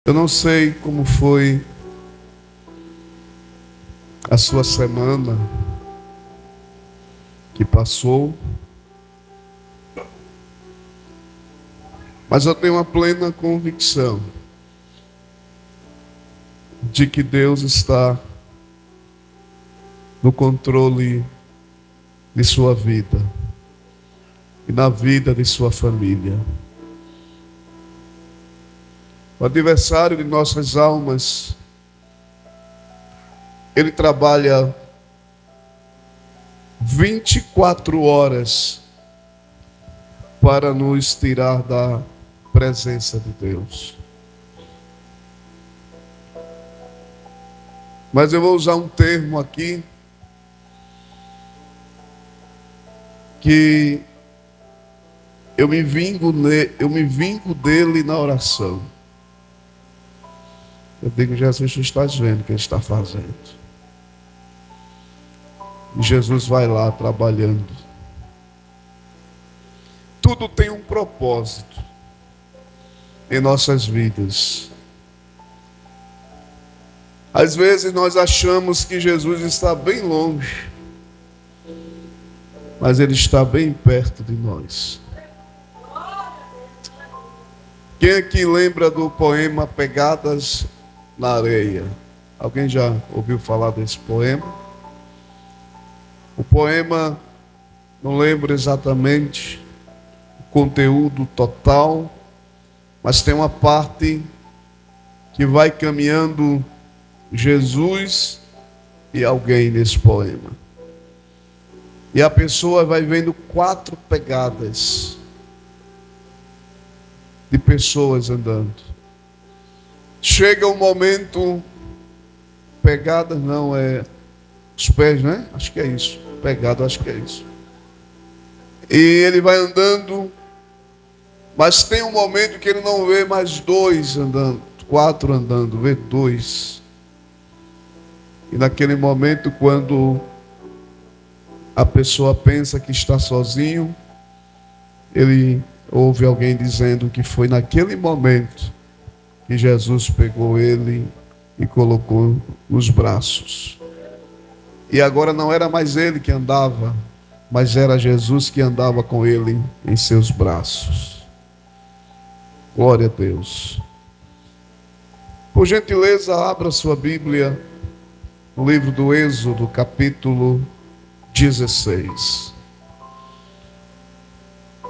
Eu não sei como foi a sua semana que passou, mas eu tenho uma plena convicção de que Deus está no controle de sua vida e na vida de sua família. O adversário de nossas almas, ele trabalha 24 horas para nos tirar da presença de Deus. Mas eu vou usar um termo aqui que eu me vingo dele na oração. Eu digo, Jesus, tu estás vendo o que ele está fazendo. E Jesus vai lá trabalhando. Tudo tem um propósito em nossas vidas. Às vezes nós achamos que Jesus está bem longe, mas ele está bem perto de nós. Quem aqui lembra do poema Pegadas na Areia? Alguém já ouviu falar desse poema? O poema, não lembro exatamente o conteúdo total, mas tem uma parte que vai caminhando Jesus e alguém nesse poema. E a pessoa vai vendo 4 pegadas de pessoas andando. Chega um momento, pegada não é os pés, né? Acho que é isso. Pegada, acho que é isso. E ele vai andando, mas tem um momento que ele não vê mais 2 andando, 4 andando, vê 2. E naquele momento, quando a pessoa pensa que está sozinho, ele ouve alguém dizendo que foi naquele momento que Jesus pegou ele e colocou nos braços. E agora não era mais ele que andava, mas era Jesus que andava com ele em seus braços. Glória a Deus. Por gentileza, abra sua Bíblia no livro do Êxodo, capítulo 16.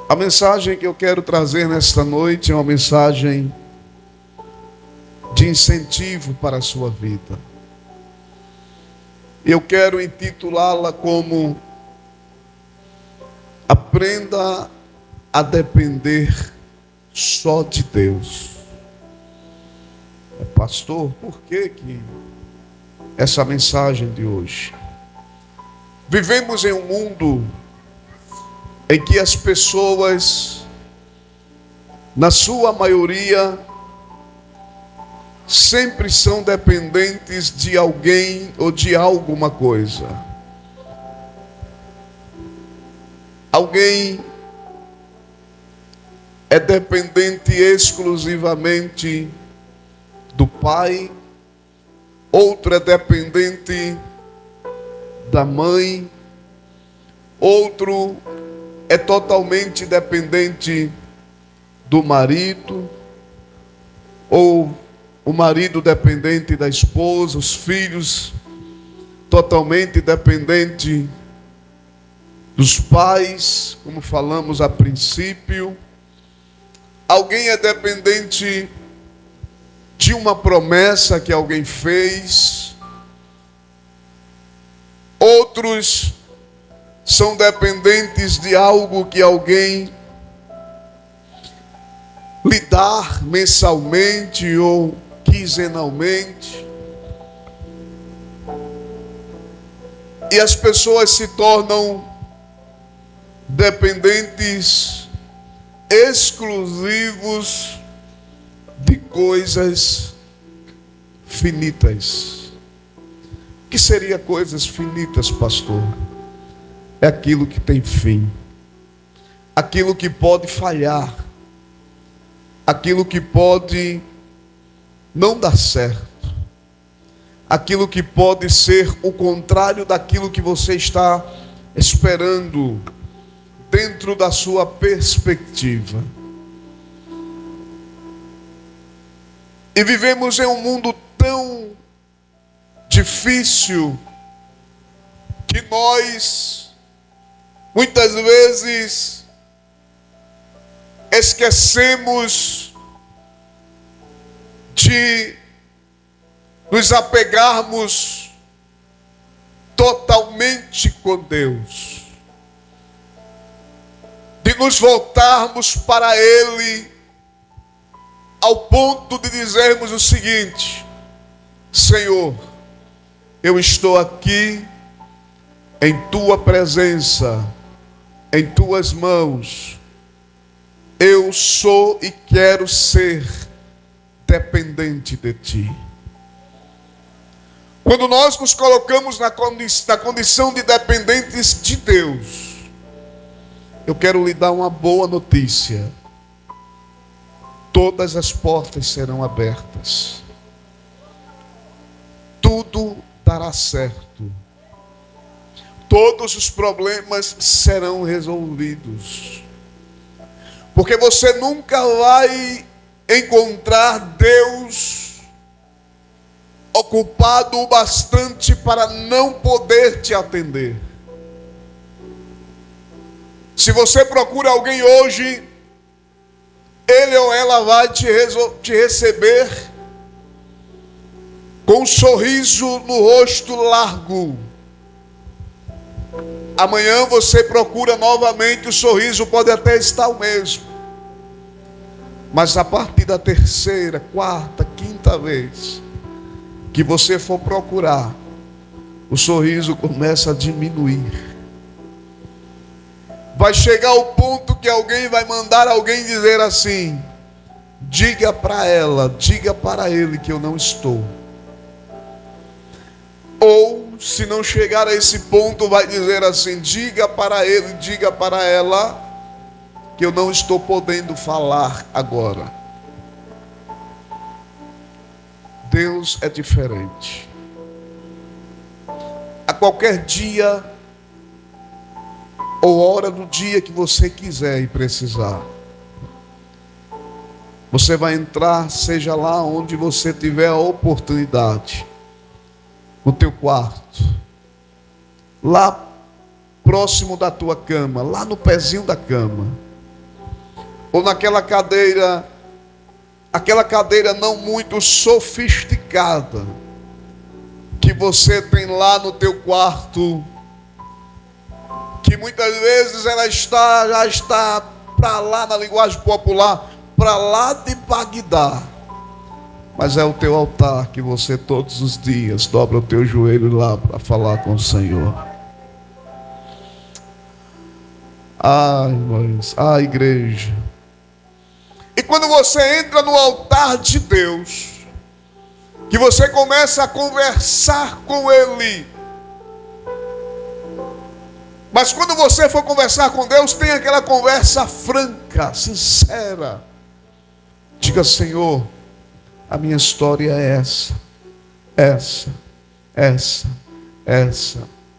A mensagem que eu quero trazer nesta noite é uma mensagem de incentivo para a sua vida. Eu quero intitulá-la como Aprenda a depender só de Deus. Pastor, por que essa mensagem de hoje? Vivemos em um mundo em que as pessoas, na sua maioria, sempre são dependentes de alguém ou de alguma coisa. Alguém é dependente exclusivamente do pai, outro é dependente da mãe, outro é totalmente dependente do marido, ou o marido dependente da esposa, os filhos totalmente dependente dos pais, como falamos a princípio. Alguém é dependente de uma promessa que alguém fez. Outros são dependentes de algo que alguém lhe dá mensalmente ou quinzenalmente. E as pessoas se tornam dependentes exclusivos de coisas finitas. O que seria coisas finitas, pastor? É aquilo que tem fim, aquilo que pode falhar, aquilo que pode não dá certo. Aquilo que pode ser o contrário daquilo que você está esperando dentro da sua perspectiva. E vivemos em um mundo tão difícil que nós muitas vezes esquecemos de nos apegarmos totalmente com Deus, de nos voltarmos para Ele, ao ponto de dizermos o seguinte: Senhor, eu estou aqui em Tua presença, em Tuas mãos. Eu sou e quero ser dependente de Ti. Quando nós nos colocamos na condição de dependentes de Deus, eu quero lhe dar uma boa notícia. Todas as portas serão abertas. Tudo dará certo. Todos os problemas serão resolvidos. Porque você nunca vai encontrar Deus ocupado o bastante para não poder te atender. Se você procura alguém hoje, ele ou ela vai te receber com um sorriso no rosto largo. Amanhã você procura novamente, o sorriso pode até estar o mesmo. Mas a partir da terceira, quarta, quinta vez que você for procurar, o sorriso começa a diminuir. Vai chegar o ponto que alguém vai mandar alguém dizer assim: diga para ela, diga para ele que eu não estou. Ou, se não chegar a esse ponto, vai dizer assim: diga para ele, diga para ela que eu não estou podendo falar agora. Deus é diferente. A qualquer dia ou hora do dia que você quiser e precisar, você vai entrar, seja lá onde você tiver a oportunidade, no teu quarto, lá próximo da tua cama, lá no pezinho da cama, ou naquela cadeira, aquela cadeira não muito sofisticada que você tem lá no teu quarto, que muitas vezes ela já está para lá, na linguagem popular, para lá de Bagdá. Mas é o teu altar que você todos os dias dobra o teu joelho lá para falar com o Senhor. Ai, irmãos, ai, igreja. E quando você entra no altar de Deus, que você começa a conversar com Ele, mas quando você for conversar com Deus, tem aquela conversa franca, sincera. Diga: Senhor, a minha história é essa,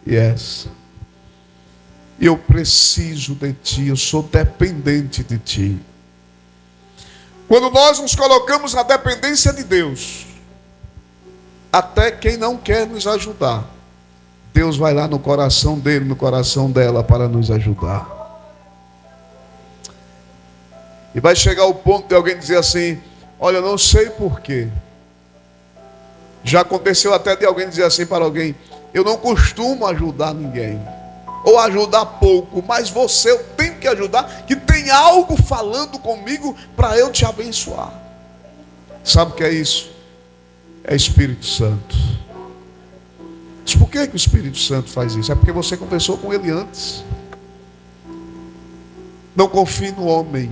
e essa. E eu preciso de Ti, eu sou dependente de Ti. Quando nós nos colocamos na dependência de Deus, até quem não quer nos ajudar, Deus vai lá no coração dele, no coração dela, para nos ajudar. E vai chegar o ponto de alguém dizer assim: olha, eu não sei porquê. Já aconteceu até de alguém dizer assim para alguém: eu não costumo ajudar ninguém, ou ajudar pouco, mas você eu tenho que ajudar, que tem algo falando comigo para eu te abençoar. Sabe o que é isso? É Espírito Santo. Mas por que o Espírito Santo faz isso? É porque você conversou com ele antes. Não confie no homem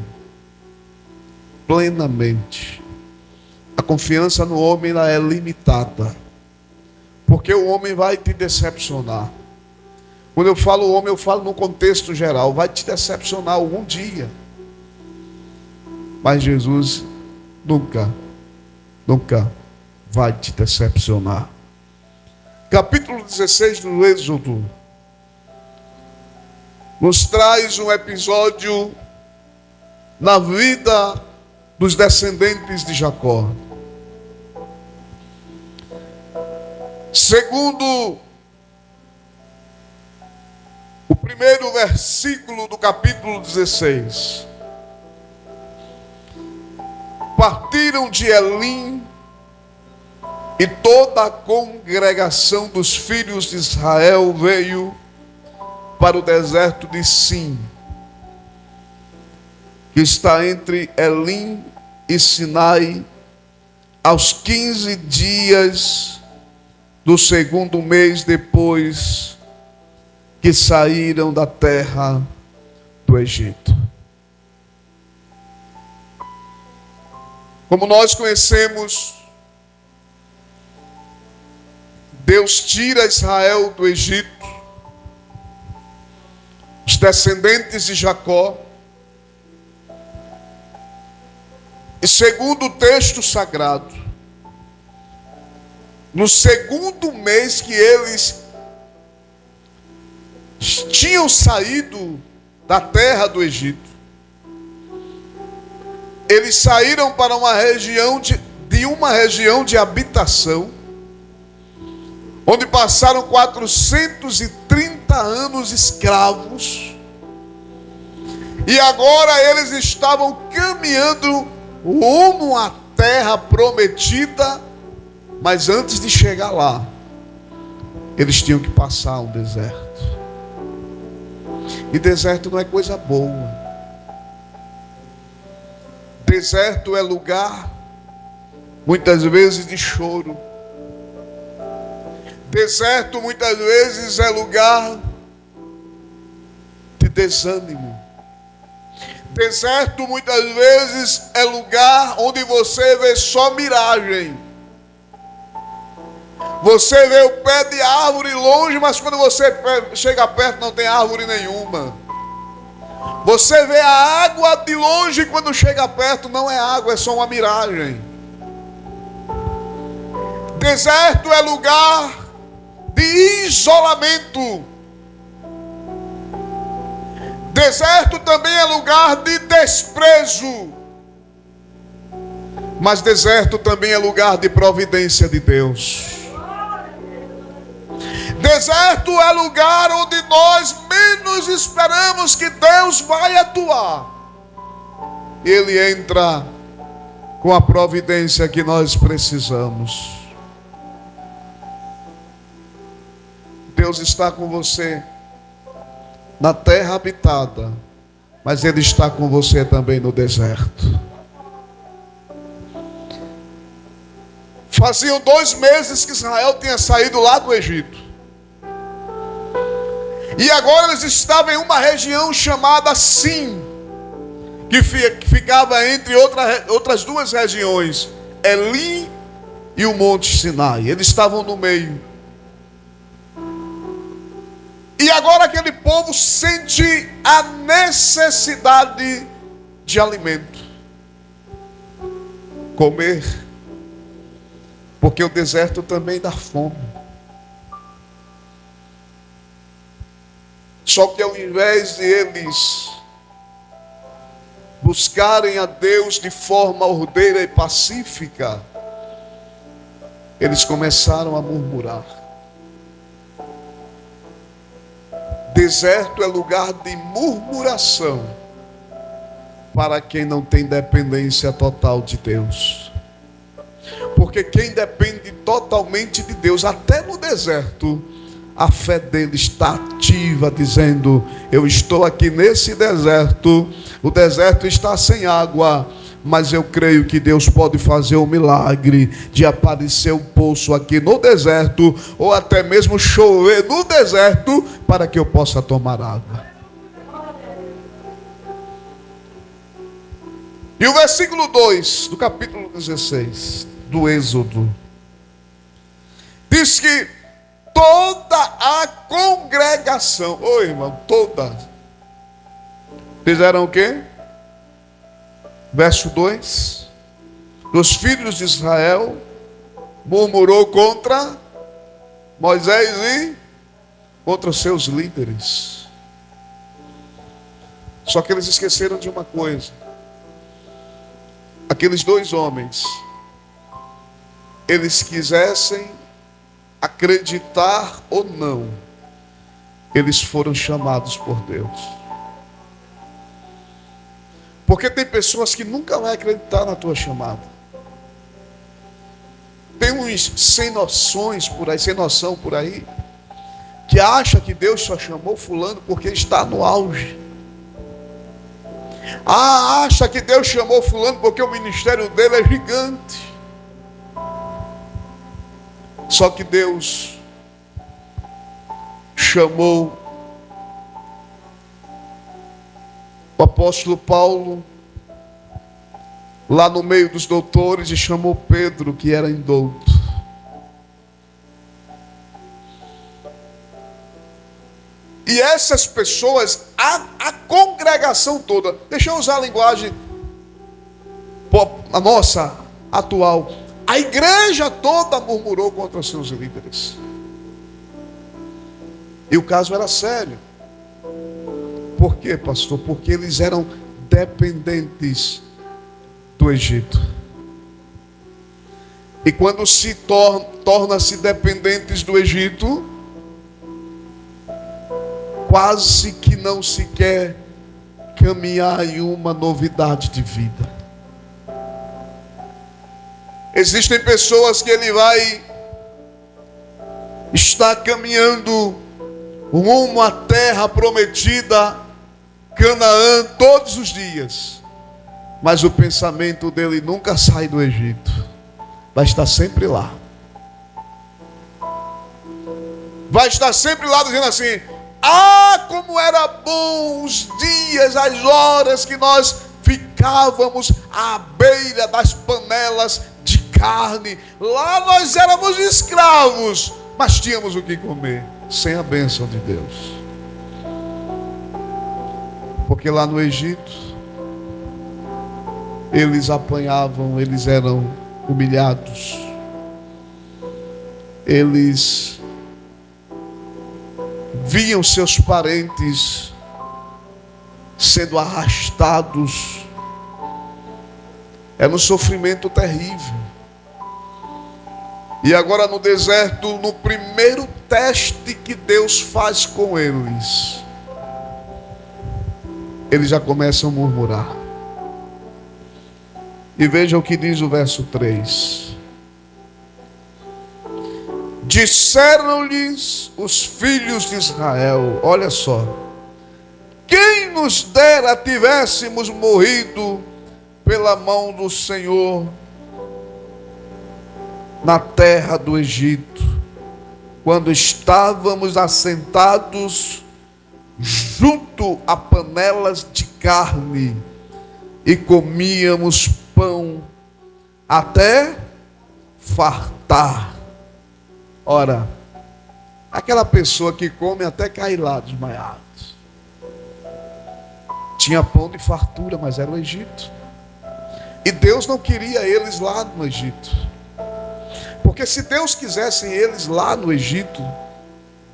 plenamente. A confiança no homem ela é limitada, porque o homem vai te decepcionar. Quando eu falo homem, eu falo no contexto geral. Vai te decepcionar algum dia. Mas Jesus nunca nunca vai te decepcionar. Capítulo 16 do Êxodo nos traz um episódio na vida dos descendentes de Jacó. Segundo o primeiro versículo do capítulo 16, partiram de Elim e toda a congregação dos filhos de Israel veio para o deserto de Sim, que está entre Elim e Sinai, aos 15 dias do segundo mês depois que saíram da terra do Egito. Como nós conhecemos, Deus tira Israel do Egito, os descendentes de Jacó, e segundo o texto sagrado, no segundo mês que eles tinham saído da terra do Egito, eles saíram para uma região de habitação, onde passaram 430 anos escravos, e agora eles estavam caminhando rumo à terra prometida, mas antes de chegar lá, eles tinham que passar um deserto. E deserto não é coisa boa. Deserto é lugar, muitas vezes, de choro. Deserto, muitas vezes, é lugar de desânimo. Deserto, muitas vezes, é lugar onde você vê só miragem. Você vê o pé de árvore longe, mas quando você chega perto não tem árvore nenhuma. Você vê a água de longe e quando chega perto não é água, é só uma miragem. Deserto é lugar de isolamento. Deserto também é lugar de desprezo. Mas deserto também é lugar de providência de Deus. Deserto é lugar onde nós menos esperamos que Deus vai atuar. Ele entra com a providência que nós precisamos. Deus está com você na terra habitada, mas Ele está com você também no deserto. Faziam 2 meses que Israel tinha saído lá do Egito. E agora eles estavam em uma região chamada Sim, que ficava entre outras 2 regiões, Elim e o Monte Sinai. Eles estavam no meio. E agora aquele povo sente a necessidade de alimento. Comer. Porque o deserto também dá fome. Só que ao invés de eles buscarem a Deus de forma ordeira e pacífica, eles começaram a murmurar. Deserto é lugar de murmuração para quem não tem dependência total de Deus. Porque quem depende totalmente de Deus, até no deserto, a fé dele está ativa, dizendo: eu estou aqui nesse deserto, o deserto está sem água, mas eu creio que Deus pode fazer um milagre de aparecer um poço aqui no deserto, ou até mesmo chover no deserto, para que eu possa tomar água. E o versículo 2 do capítulo 16 do Êxodo diz que toda a congregação, irmão, toda, fizeram o quê? Verso 2: dos filhos de Israel murmurou contra Moisés e contra os seus líderes. Só que eles esqueceram de uma coisa. Aqueles dois homens, eles quisessem acreditar ou não, eles foram chamados por Deus. Porque tem pessoas que nunca vão acreditar na tua chamada. Tem uns sem noções por aí, sem noção por aí, que acha que Deus só chamou fulano porque está no auge. Acha que Deus chamou fulano porque o ministério dele é gigante. Só que Deus chamou o apóstolo Paulo lá no meio dos doutores e chamou Pedro, que era indouto. E essas pessoas, a congregação toda, deixa eu usar a linguagem a nossa atual, a igreja toda murmurou contra os seus líderes. E o caso era sério. Por quê, pastor? Porque eles eram dependentes do Egito. E quando se torna-se dependentes do Egito, quase que não se quer caminhar em uma novidade de vida. Existem pessoas que ele vai estar caminhando rumo à terra prometida, Canaã, todos os dias, mas o pensamento dele nunca sai do Egito, vai estar sempre lá. Vai estar sempre lá dizendo assim: ah, como era bom os dias, as horas que nós ficávamos à beira das panelas de carne. Lá nós éramos escravos, mas tínhamos o que comer, sem a bênção de Deus. Porque lá no Egito, eles apanhavam, eles eram humilhados. Eles viam seus parentes sendo arrastados. Era um sofrimento terrível. E agora no deserto, no primeiro teste que Deus faz com eles, eles já começam a murmurar. E veja o que diz o verso 3. Disseram-lhes os filhos de Israel: olha só, quem nos dera tivéssemos morrido pela mão do Senhor na terra do Egito, quando estávamos assentados junto a panelas de carne e comíamos pão até fartar. Ora, aquela pessoa que come até cair lá desmaiado. Tinha pão de fartura, mas era o Egito. E Deus não queria eles lá no Egito. Porque se Deus quisesse eles lá no Egito,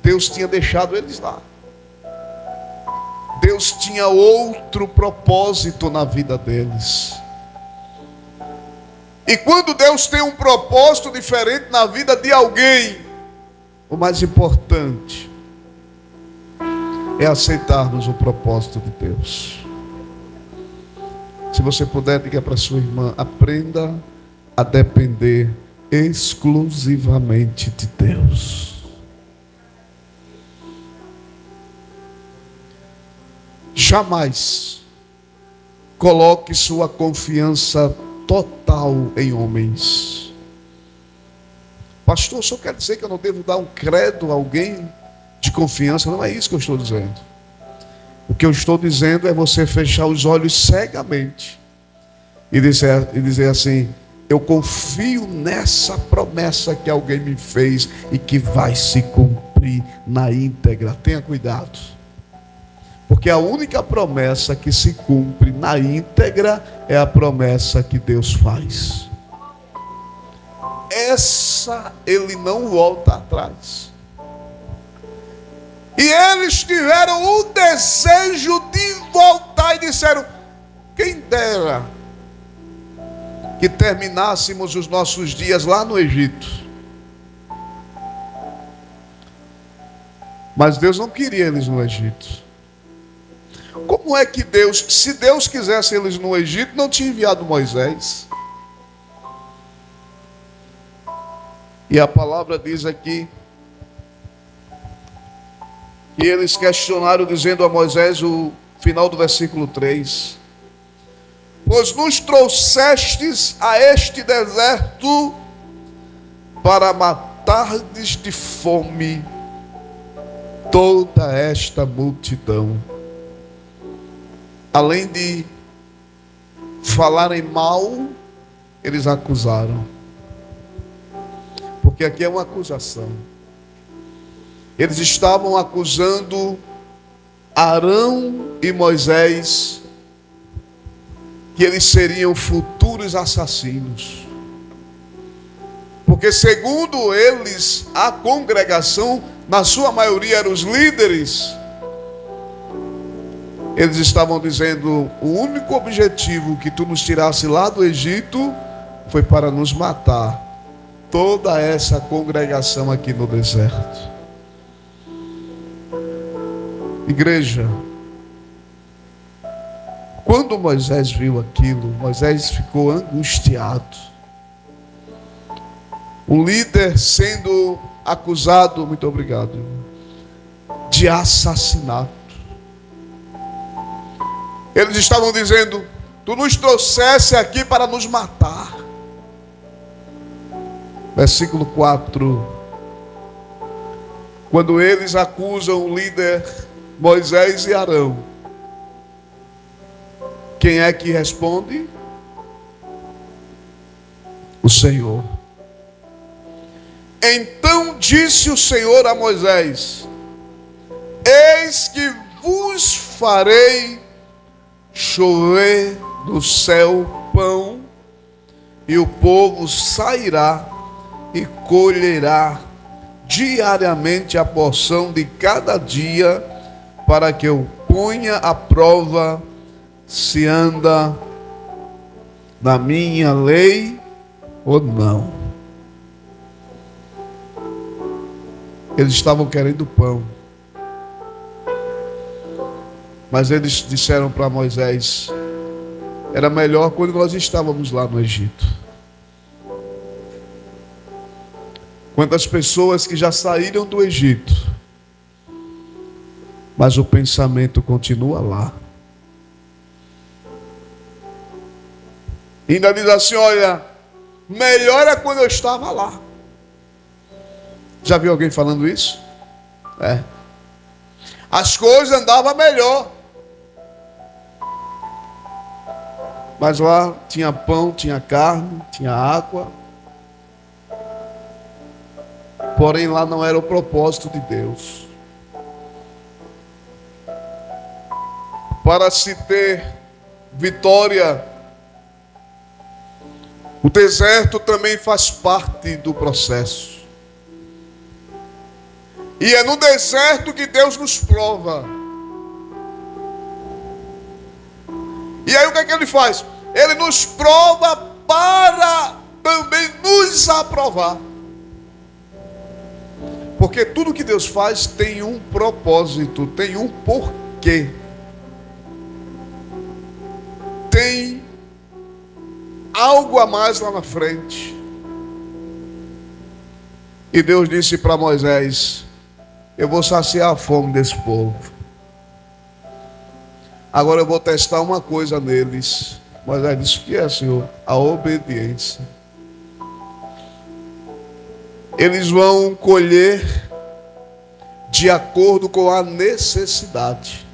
Deus tinha deixado eles lá. Deus tinha outro propósito na vida deles. E quando Deus tem um propósito diferente na vida de alguém, o mais importante é aceitarmos o propósito de Deus. Se você puder, diga para sua irmã: aprenda a depender exclusivamente de Deus. Jamais coloque sua confiança total em homens. Pastor, o senhor quer dizer que eu não devo dar um credo a alguém de confiança? Não é isso que eu estou dizendo. O que eu estou dizendo é você fechar os olhos cegamente e dizer assim: eu confio nessa promessa que alguém me fez e que vai se cumprir na íntegra. Tenha cuidado. Porque a única promessa que se cumpre na íntegra é a promessa que Deus faz. essa ele não volta atrás. E eles tiveram o desejo de voltar e disseram: quem dera que terminássemos os nossos dias lá no Egito. Mas Deus não queria eles no Egito. Como é que Deus, se Deus quisesse eles no Egito, não tinha enviado Moisés? E a palavra diz aqui que eles questionaram, dizendo a Moisés, o final do versículo 3: pois nos trouxestes a este deserto para matardes de fome toda esta multidão. Além de falarem mal, eles acusaram. Porque aqui é uma acusação. Eles estavam acusando Arão e Moisés que eles seriam futuros assassinos. Porque segundo eles, a congregação, na sua maioria eram os líderes, eles estavam dizendo: o único objetivo que tu nos tirasse lá do Egito foi para nos matar. Toda essa congregação aqui no deserto. Igreja, quando Moisés viu aquilo, Moisés ficou angustiado. Um líder sendo acusado, muito obrigado, de assassinato. Eles estavam dizendo: tu nos trouxesse aqui para nos matar. Versículo 4. Quando eles acusam o líder Moisés e Arão, quem é que responde? O Senhor. Então disse o Senhor a Moisés: eis que vos farei chover do céu pão, e o povo sairá e colherá diariamente a porção de cada dia, para que eu ponha à prova se anda na minha lei ou não. Eles estavam querendo pão, mas eles disseram para Moisés: era melhor quando nós estávamos lá no Egito. Quantas pessoas que já saíram do Egito, mas o pensamento continua lá. E ainda diz assim: olha, melhor é quando eu estava lá. Já viu alguém falando isso? É. As coisas andavam melhor. Mas lá tinha pão, tinha carne, tinha água. Porém lá não era o propósito de Deus. Para se ter vitória, o deserto também faz parte do processo. E é no deserto que Deus nos prova. E aí o que é que Ele faz? Ele nos prova para também nos aprovar. Porque tudo que Deus faz tem um propósito, tem um porquê. Tem algo a mais lá na frente. E Deus disse para Moisés: eu vou saciar a fome desse povo. Agora eu vou testar uma coisa neles. Moisés disse: o que é, Senhor? A obediência. Eles vão colher de acordo com a necessidade.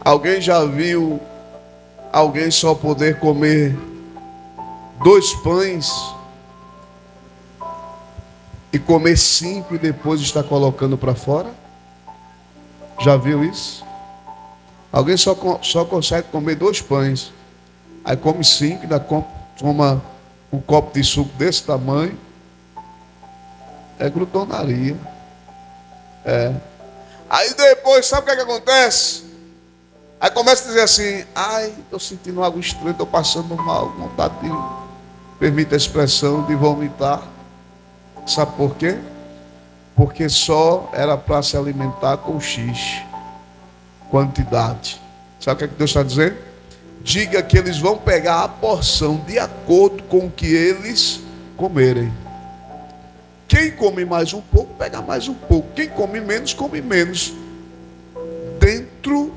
Alguém já viu alguém só poder comer 2 pães e comer 5 e depois está colocando para fora? Já viu isso? Alguém só consegue comer 2 pães, aí come 5 e ainda toma um copo de suco desse tamanho, é glutonaria. Aí depois, sabe o que é que acontece? Aí começa a dizer assim: ai, estou sentindo algo estranho, estou passando mal, vontade de, permite a expressão, de vomitar. Sabe por quê? Porque só era para se alimentar com X, quantidade. Sabe o que é que Deus está dizendo? Diga que eles vão pegar a porção de acordo com o que eles comerem. Quem come mais um pouco, pega mais um pouco. Quem come menos, come menos. Dentro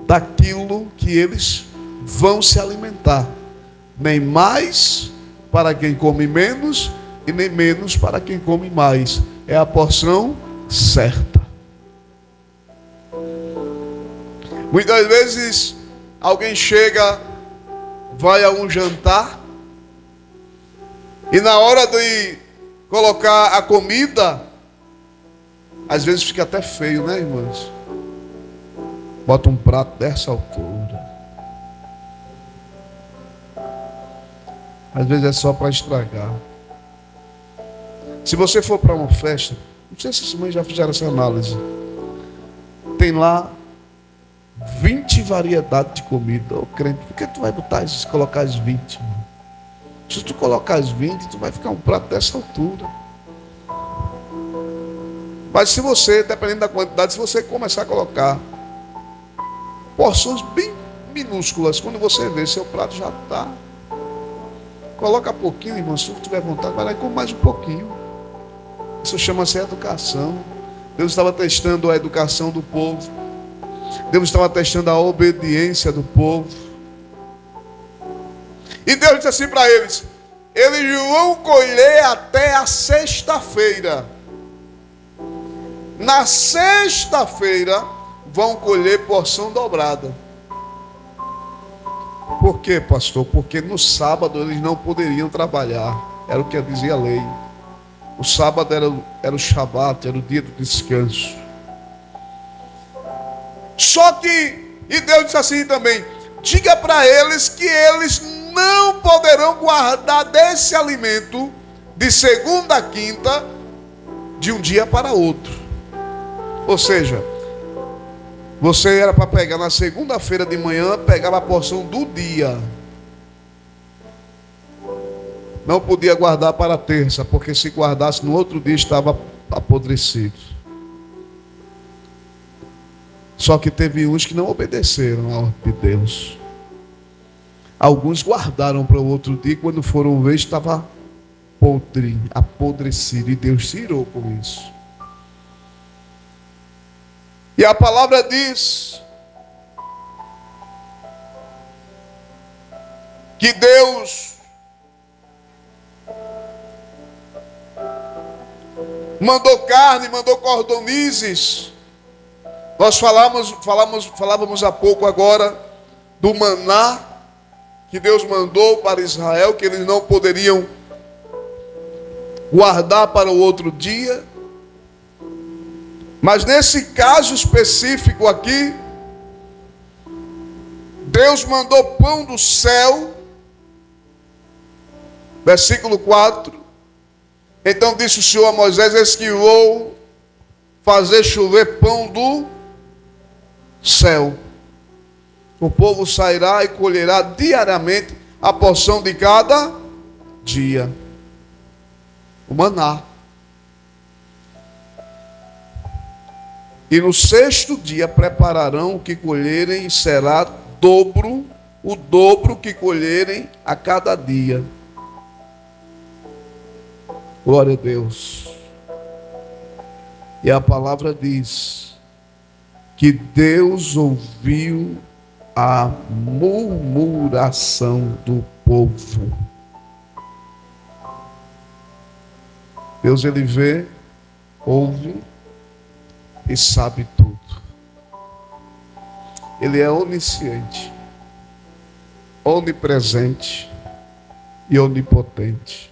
daquilo que eles vão se alimentar. Nem mais para quem come menos e nem menos para quem come mais. É a porção certa. Muitas vezes alguém chega, vai a um jantar e na hora de colocar a comida, às vezes fica até feio, né, irmãos? Bota um prato dessa altura. Às vezes é só para estragar. Se você for para uma festa, não sei se as mães já fizeram essa análise, tem lá 20 variedades de comida. Ô crente, por que tu vai colocar as 20? Irmão? Se tu colocar as 20, tu vai ficar um prato dessa altura. Mas se você, dependendo da quantidade, se você começar a colocar porções bem minúsculas, quando você vê, seu prato já está. Coloca pouquinho, irmão, se tu tiver vontade, vai lá e come mais um pouquinho. Isso chama-se educação. Deus estava testando a educação do povo. Deus estava testando a obediência do povo. E Deus disse assim para eles: eles vão colher até a sexta-feira. Na sexta-feira vão colher porção dobrada. Por quê, pastor? Porque no sábado eles não poderiam trabalhar. Era o que dizia a lei. O sábado era o Shabat, era o dia do descanso. Só que, e Deus disse assim também: diga para eles que eles não poderão guardar desse alimento de segunda a quinta, de um dia para outro. Ou seja, você era para pegar na segunda-feira de manhã, pegava a porção do dia. Não podia guardar para a terça, porque se guardasse no outro dia estava apodrecido. Só que teve uns que não obedeceram à ordem de Deus. Alguns guardaram para o outro dia, quando foram ver, estava podre, apodrecido, e Deus se irou com isso. E a palavra diz que Deus mandou carne, mandou cordonizes. Nós falávamos há pouco agora do maná que Deus mandou para Israel, que eles não poderiam guardar para o outro dia. Mas nesse caso específico aqui, Deus mandou pão do céu. Versículo 4. Então disse o Senhor a Moisés: eis que vou fazer chover pão do céu. O povo sairá e colherá diariamente a porção de cada dia. O maná. E no sexto dia prepararão o que colherem, e será o dobro que colherem a cada dia. Glória a Deus. E a palavra diz que Deus ouviu a murmuração do povo. Deus, ele vê, ouve e sabe tudo. Ele é onisciente, onipresente e onipotente.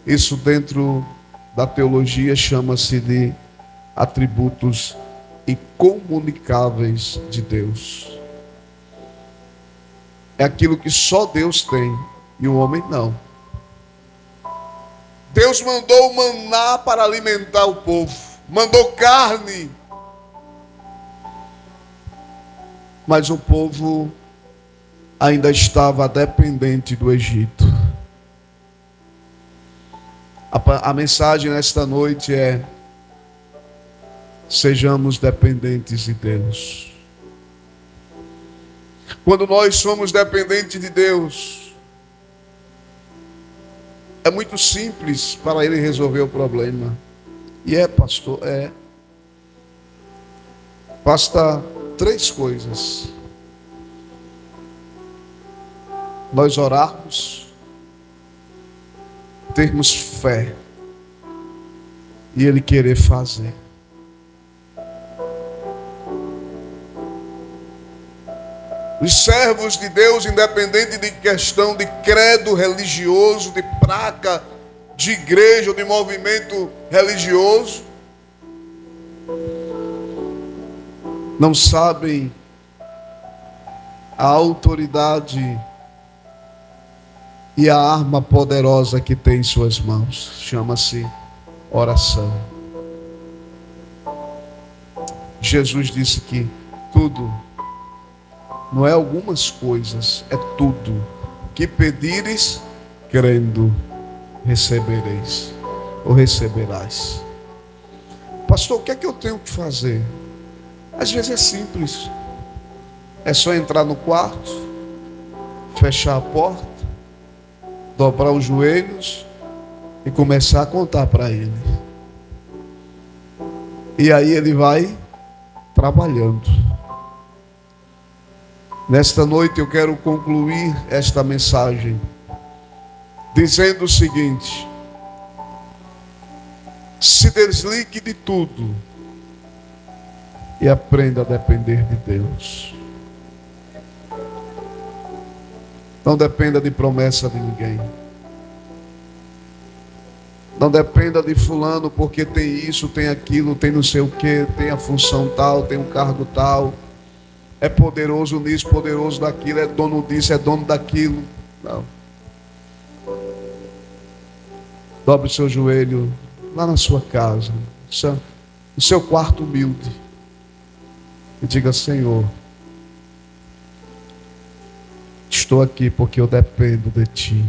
Isso dentro da teologia chama-se de atributos incomunicáveis de Deus. É aquilo que só Deus tem e o homem não. Deus mandou o maná para alimentar o povo, mandou carne, mas o povo ainda estava dependente do Egito. A mensagem nesta noite é: sejamos dependentes de Deus. Quando nós somos dependentes de Deus, é muito simples para Ele resolver o problema. E pastor, basta 3 coisas: nós orarmos, termos fé e Ele querer fazer. Os servos de Deus, independente de questão de credo religioso, de placa de igreja ou de movimento religioso, não sabem a autoridade e a arma poderosa que tem em suas mãos. Chama-se oração. Jesus disse que tudo, não é algumas coisas, é tudo que pedires, crendo, recebereis ou receberás. Pastor, o que é que eu tenho que fazer? Às vezes é simples. É só entrar no quarto, fechar a porta, dobrar os joelhos e começar a contar para Ele. E aí Ele vai trabalhando. Nesta noite eu quero concluir esta mensagem dizendo o seguinte: se desligue de tudo e aprenda a depender de Deus. Não dependa de promessa de ninguém. Não dependa de fulano porque tem isso, tem aquilo, tem não sei o que, tem a função tal, tem um cargo tal. É poderoso nisso, poderoso daquilo, é dono disso, é dono daquilo. Não. Dobre o seu joelho lá na sua casa, no seu quarto humilde, e diga: Senhor, estou aqui porque eu dependo de Ti.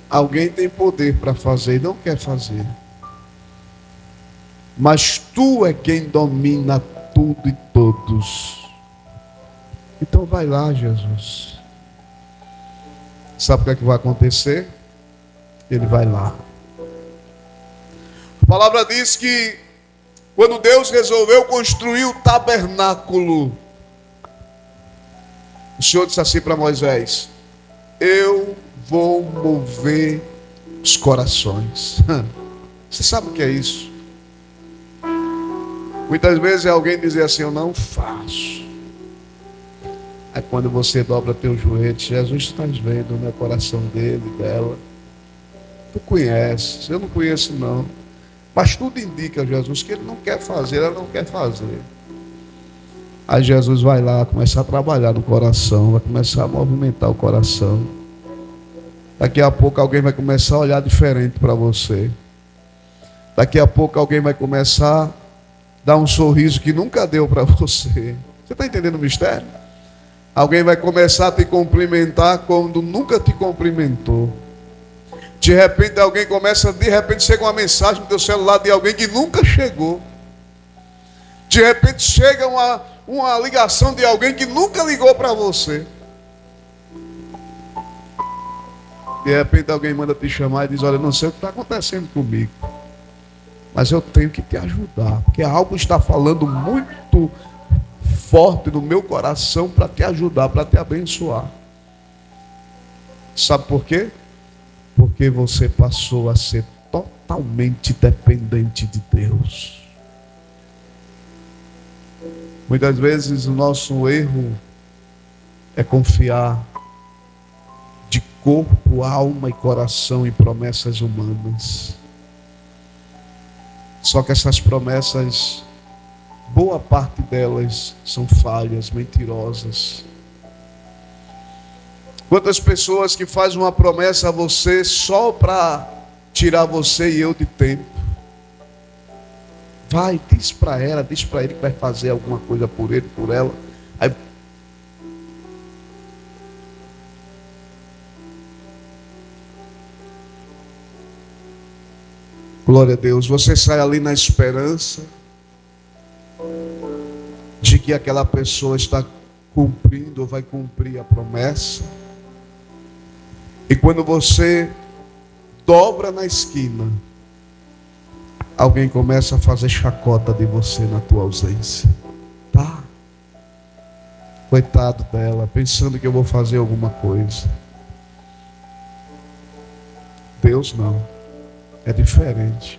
Alguém tem poder para fazer e não quer fazer, mas Tu é quem domina tudo e todos. Então vai lá, Jesus. Sabe o que é que vai acontecer? Ele vai lá. A palavra diz que quando Deus resolveu construir o tabernáculo, o Senhor disse assim para Moisés: eu vou mover os corações. Você sabe o que é isso? Muitas vezes alguém diz assim: eu não faço. Aí quando você dobra teu joelho, Jesus, está vendo o coração dele, dela. Tu conheces, eu não conheço não. Mas tudo indica, Jesus, que ele não quer fazer, ela não quer fazer. Aí Jesus vai lá, começar a trabalhar no coração, vai começar a movimentar o coração. Daqui a pouco alguém vai começar a olhar diferente para você. Daqui a pouco alguém vai começar a dar um sorriso que nunca deu para você. Você está entendendo o mistério? Alguém vai começar a te cumprimentar quando nunca te cumprimentou. De repente chega uma mensagem no teu celular de alguém que nunca chegou. De repente chega uma ligação de alguém que nunca ligou para você. De repente alguém manda te chamar e diz: olha, não sei o que está acontecendo comigo, mas eu tenho que te ajudar, porque algo está falando muito forte no meu coração para te ajudar, para te abençoar. Sabe por quê? Porque você passou a ser totalmente dependente de Deus. Muitas vezes o nosso erro é confiar de corpo, alma e coração em promessas humanas. Só que essas promessas, boa parte delas são falhas, mentirosas. Quantas pessoas que fazem uma promessa a você só para tirar você e eu de tempo. Vai, diz para ela, diz para ele que vai fazer alguma coisa por ele, por ela. Aí, glória a Deus, você sai ali na esperança de que aquela pessoa está cumprindo ou vai cumprir a promessa. E quando você dobra na esquina, alguém começa a fazer chacota de você na tua ausência. Tá? Coitado dela, pensando que eu vou fazer alguma coisa. Deus não. É diferente.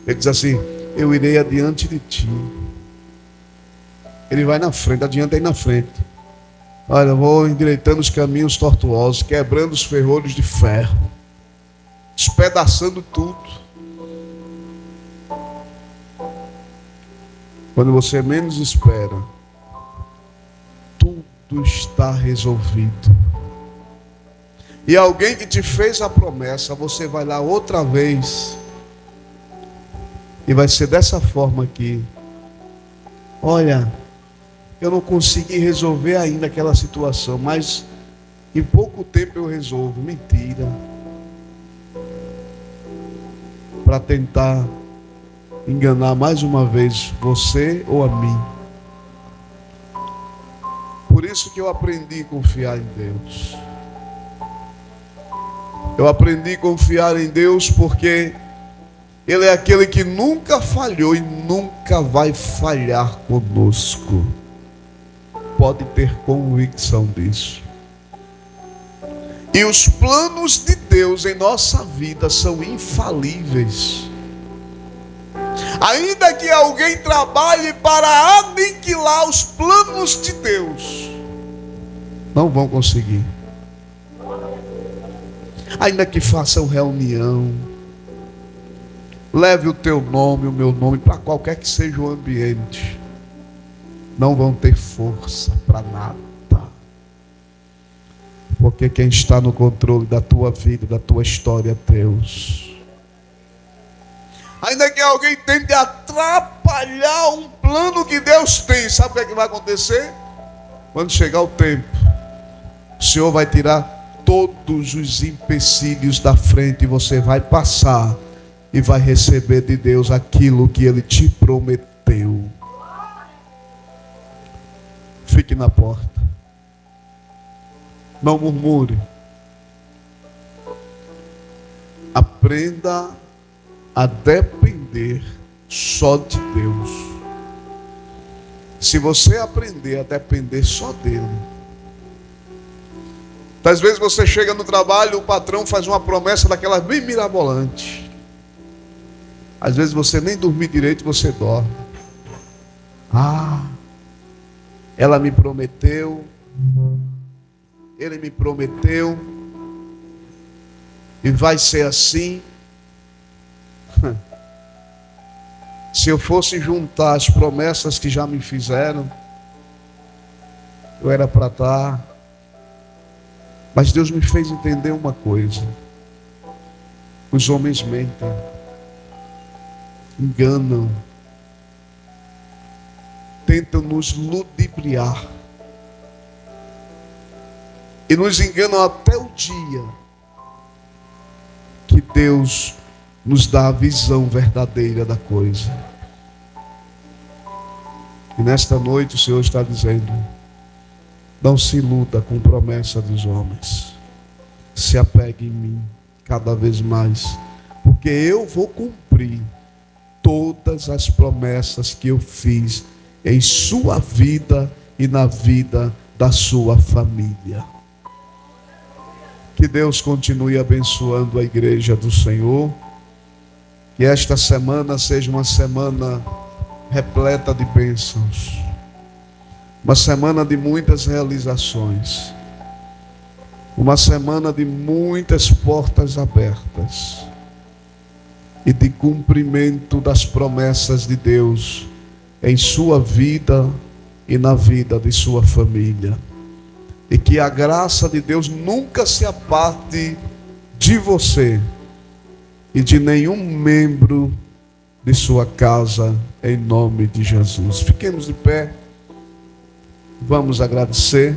Ele diz assim: eu irei adiante de ti. Ele vai na frente, adianta aí na frente. Olha, eu vou endireitando os caminhos tortuosos, quebrando os ferrolhos de ferro, despedaçando tudo. Quando você menos espera, tudo está resolvido. E alguém que te fez a promessa, você vai lá outra vez. E vai ser dessa forma aqui. Olha, eu não consegui resolver ainda aquela situação, mas em pouco tempo eu resolvo. Mentira. Para tentar enganar mais uma vez você ou a mim. Por isso que eu aprendi a confiar em Deus. Eu aprendi a confiar em Deus porque Ele é aquele que nunca falhou e nunca vai falhar conosco. Pode ter convicção disso. E os planos de Deus em nossa vida são infalíveis. Ainda que alguém trabalhe para aniquilar os planos de Deus, não vão conseguir. Ainda que façam reunião, leve o teu nome, o meu nome, para qualquer que seja o ambiente, não vão ter força para nada. Porque quem está no controle da tua vida, da tua história, é Deus. Ainda que alguém tente atrapalhar um plano que Deus tem, sabe o que é que vai acontecer? Quando chegar o tempo, o Senhor vai tirar todos os empecilhos da frente e você vai passar e vai receber de Deus aquilo que Ele te prometeu. Fique na porta. Não murmure. Aprenda a depender só de Deus. Se você aprender a depender só dele. Às vezes você chega no trabalho, o patrão faz uma promessa daquela bem mirabolante. Às vezes você nem dormir direito, você dorme. Ela me prometeu, ele me prometeu, e vai ser assim. Se eu fosse juntar as promessas que já me fizeram, eu era para estar. Mas Deus me fez entender uma coisa: os homens mentem, enganam, tentam nos ludibriar e nos enganam até o dia que Deus nos dá a visão verdadeira da coisa. E nesta noite o Senhor está dizendo: não se iluda com promessa dos homens. Se apegue em mim cada vez mais, porque eu vou cumprir todas as promessas que eu fiz em sua vida e na vida da sua família. Que Deus continue abençoando a igreja do Senhor. Que esta semana seja uma semana repleta de bênçãos. Uma semana de muitas realizações. Uma semana de muitas portas abertas. E de cumprimento das promessas de Deus em sua vida e na vida de sua família. e que a graça de Deus nunca se aparte de você e de nenhum membro de sua casa, em nome de Jesus. Fiquemos de pé, vamos agradecer.